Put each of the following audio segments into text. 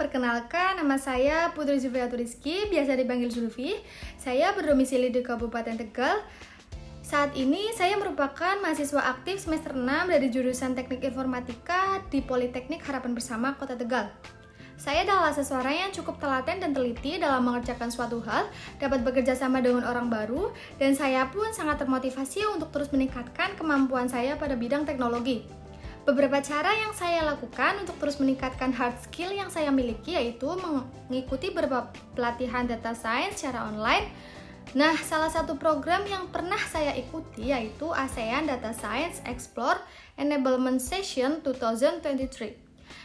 perkenalkan nama saya Putri Zulfiatur Rizky, biasa dipanggil Zulfi. Saya berdomisili di Kabupaten Tegal. Saat ini saya merupakan mahasiswa aktif semester 6 dari jurusan Teknik Informatika di Politeknik Harapan Bersama Kota Tegal. Saya adalah seseorang yang cukup telaten dan teliti dalam mengerjakan suatu hal, dapat bekerja sama dengan orang baru, dan saya pun sangat termotivasi untuk terus meningkatkan kemampuan saya pada bidang teknologi. Beberapa cara yang saya lakukan untuk terus meningkatkan hard skill yang saya miliki yaitu mengikuti beberapa pelatihan data science secara online. Nah, salah satu program yang pernah saya ikuti yaitu ASEAN Data Science Explore Enablement Session 2023.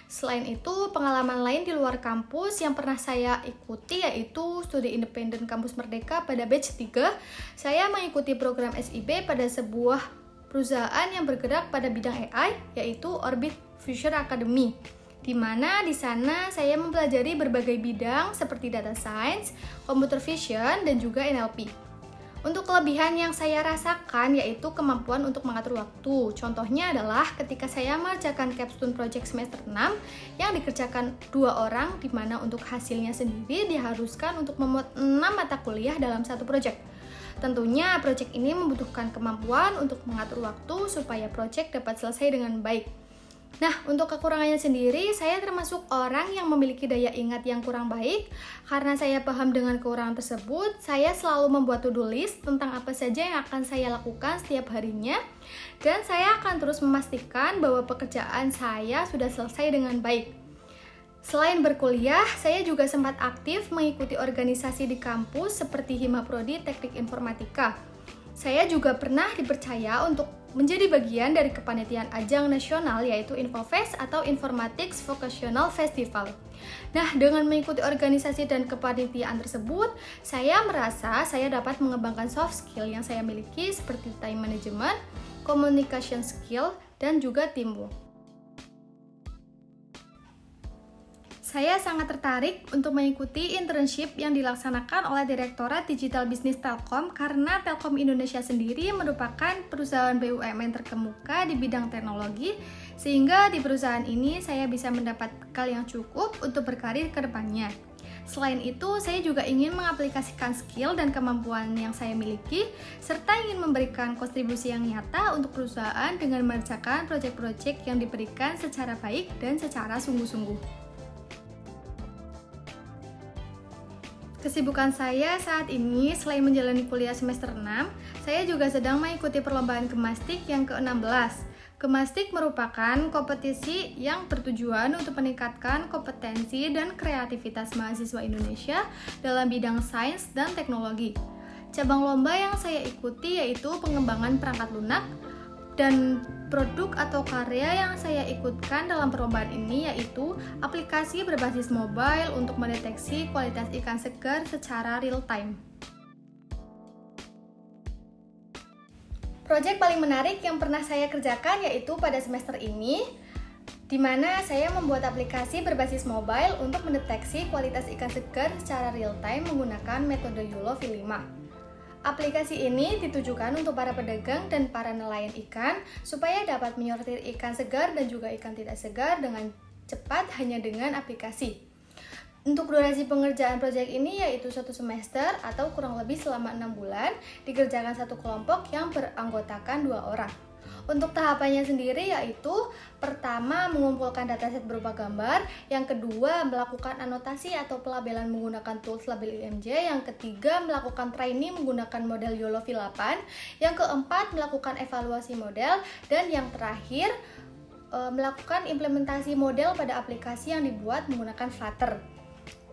Selain itu, pengalaman lain di luar kampus yang pernah saya ikuti yaitu studi independen Kampus Merdeka pada batch 3. Saya mengikuti program SIB pada sebuah perusahaan yang bergerak pada bidang AI, yaitu Orbit Future Academy, di mana di sana saya mempelajari berbagai bidang seperti data science, computer vision, dan juga NLP. Untuk kelebihan yang saya rasakan yaitu kemampuan untuk mengatur waktu. Contohnya adalah ketika saya mengerjakan capstone project semester 6 yang dikerjakan 2 orang, di mana untuk hasilnya sendiri diharuskan untuk memuat 6 mata kuliah dalam satu project. Tentunya proyek ini membutuhkan kemampuan untuk mengatur waktu supaya proyek dapat selesai dengan baik. Nah, untuk kekurangannya sendiri, saya termasuk orang yang memiliki daya ingat yang kurang baik. Karena saya paham dengan kekurangan tersebut, saya selalu membuat to-do list tentang apa saja yang akan saya lakukan setiap harinya. Dan saya akan terus memastikan bahwa pekerjaan saya sudah selesai dengan baik. Selain berkuliah, saya juga sempat aktif mengikuti organisasi di kampus seperti Himaprodi Teknik Informatika. Saya juga pernah dipercaya untuk menjadi bagian dari kepanitiaan ajang nasional yaitu Infofest atau Informatics Vocational Festival. Nah, dengan mengikuti organisasi dan kepanitiaan tersebut, saya merasa saya dapat mengembangkan soft skill yang saya miliki seperti time management, communication skill, dan juga teamwork. Saya sangat tertarik untuk mengikuti internship yang dilaksanakan oleh Direktorat Digital Business Telkom karena Telkom Indonesia sendiri merupakan perusahaan BUMN terkemuka di bidang teknologi, sehingga di perusahaan ini saya bisa mendapat bekal yang cukup untuk berkarir ke depannya. Selain itu, saya juga ingin mengaplikasikan skill dan kemampuan yang saya miliki, serta ingin memberikan kontribusi yang nyata untuk perusahaan dengan mengerjakan proyek-proyek yang diberikan secara baik dan secara sungguh-sungguh. Kesibukan saya saat ini selain menjalani kuliah semester 6, saya juga sedang mengikuti perlombaan Gemastik yang ke-16. Gemastik merupakan kompetisi yang bertujuan untuk meningkatkan kompetensi dan kreativitas mahasiswa Indonesia dalam bidang sains dan teknologi. Cabang lomba yang saya ikuti yaitu pengembangan perangkat lunak, dan produk atau karya yang saya ikutkan dalam perlombaan ini yaitu aplikasi berbasis mobile untuk mendeteksi kualitas ikan segar secara real time. Proyek paling menarik yang pernah saya kerjakan yaitu pada semester ini, di mana saya membuat aplikasi berbasis mobile untuk mendeteksi kualitas ikan segar secara real time menggunakan metode YOLO V5. Aplikasi ini ditujukan untuk para pedagang dan para nelayan ikan supaya dapat menyortir ikan segar dan juga ikan tidak segar dengan cepat hanya dengan aplikasi. Untuk durasi pengerjaan proyek ini yaitu 1 semester atau kurang lebih selama 6 bulan, dikerjakan satu kelompok yang beranggotakan 2 orang. Untuk tahapannya sendiri yaitu pertama mengumpulkan dataset berupa gambar, yang kedua melakukan anotasi atau pelabelan menggunakan tools label IMJ, yang ketiga melakukan training menggunakan model YOLO V8, yang keempat melakukan evaluasi model, dan yang terakhir melakukan implementasi model pada aplikasi yang dibuat menggunakan Flutter.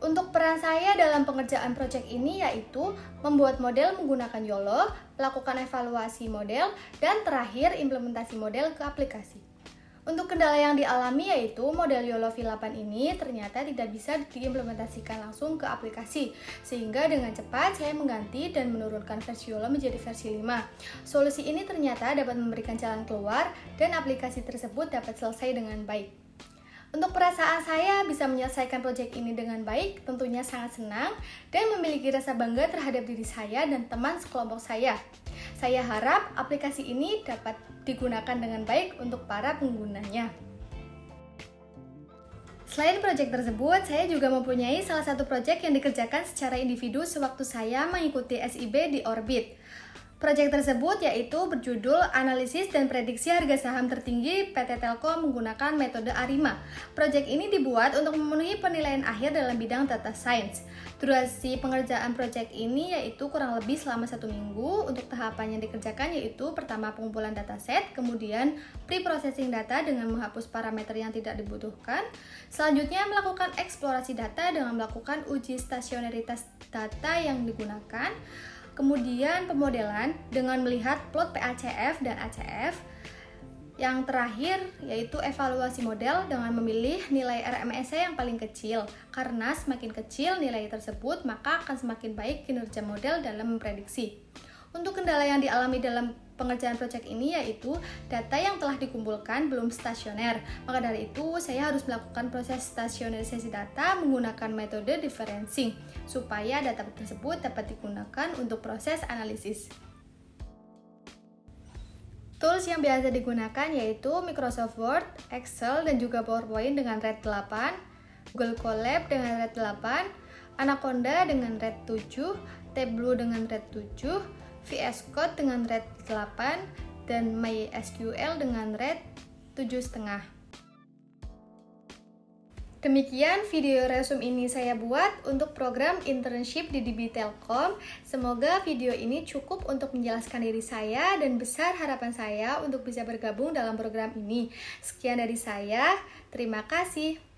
Untuk peran saya dalam pengerjaan proyek ini yaitu membuat model menggunakan YOLO, melakukan evaluasi model, dan terakhir implementasi model ke aplikasi. Untuk kendala yang dialami yaitu model YOLO V8 ini ternyata tidak bisa diimplementasikan langsung ke aplikasi, sehingga dengan cepat saya mengganti dan menurunkan versi YOLO menjadi versi 5. Solusi ini ternyata dapat memberikan jalan keluar dan aplikasi tersebut dapat selesai dengan baik. Untuk perasaan saya bisa menyelesaikan proyek ini dengan baik, tentunya sangat senang dan memiliki rasa bangga terhadap diri saya dan teman sekelompok saya. Saya harap aplikasi ini dapat digunakan dengan baik untuk para penggunanya. Selain proyek tersebut, saya juga mempunyai salah satu proyek yang dikerjakan secara individu sewaktu saya mengikuti SIB di Orbit. Proyek tersebut yaitu berjudul Analisis dan Prediksi Harga Saham Tertinggi PT Telkom menggunakan metode ARIMA. Proyek ini dibuat untuk memenuhi penilaian akhir dalam bidang data science. Durasi pengerjaan proyek ini yaitu kurang lebih selama 1 minggu. Untuk tahapan yang dikerjakan yaitu pertama pengumpulan dataset, kemudian pre-processing data dengan menghapus parameter yang tidak dibutuhkan. Selanjutnya melakukan eksplorasi data dengan melakukan uji stasionaritas data yang digunakan. Kemudian pemodelan dengan melihat plot PACF dan ACF. Yang terakhir yaitu evaluasi model dengan memilih nilai RMSE yang paling kecil. Karena semakin kecil nilai tersebut, maka akan semakin baik kinerja model dalam memprediksi. Untuk kendala yang dialami dalam pengerjaan proyek ini yaitu data yang telah dikumpulkan belum stasioner. Maka dari itu, saya harus melakukan proses stasionerisasi data menggunakan metode differencing supaya data tersebut dapat digunakan untuk proses analisis. Tools yang biasa digunakan yaitu Microsoft Word, Excel, dan juga PowerPoint dengan RAID 8, Google Colab dengan RAID 8, Anaconda dengan RAID 7, Tableau dengan RAID 7, VS Code dengan RAID 8, dan MySQL dengan RAID 7,5. Demikian video resume ini saya buat untuk program internship di DB Telkom. Semoga video ini cukup untuk menjelaskan diri saya dan besar harapan saya untuk bisa bergabung dalam program ini. Sekian dari saya, terima kasih.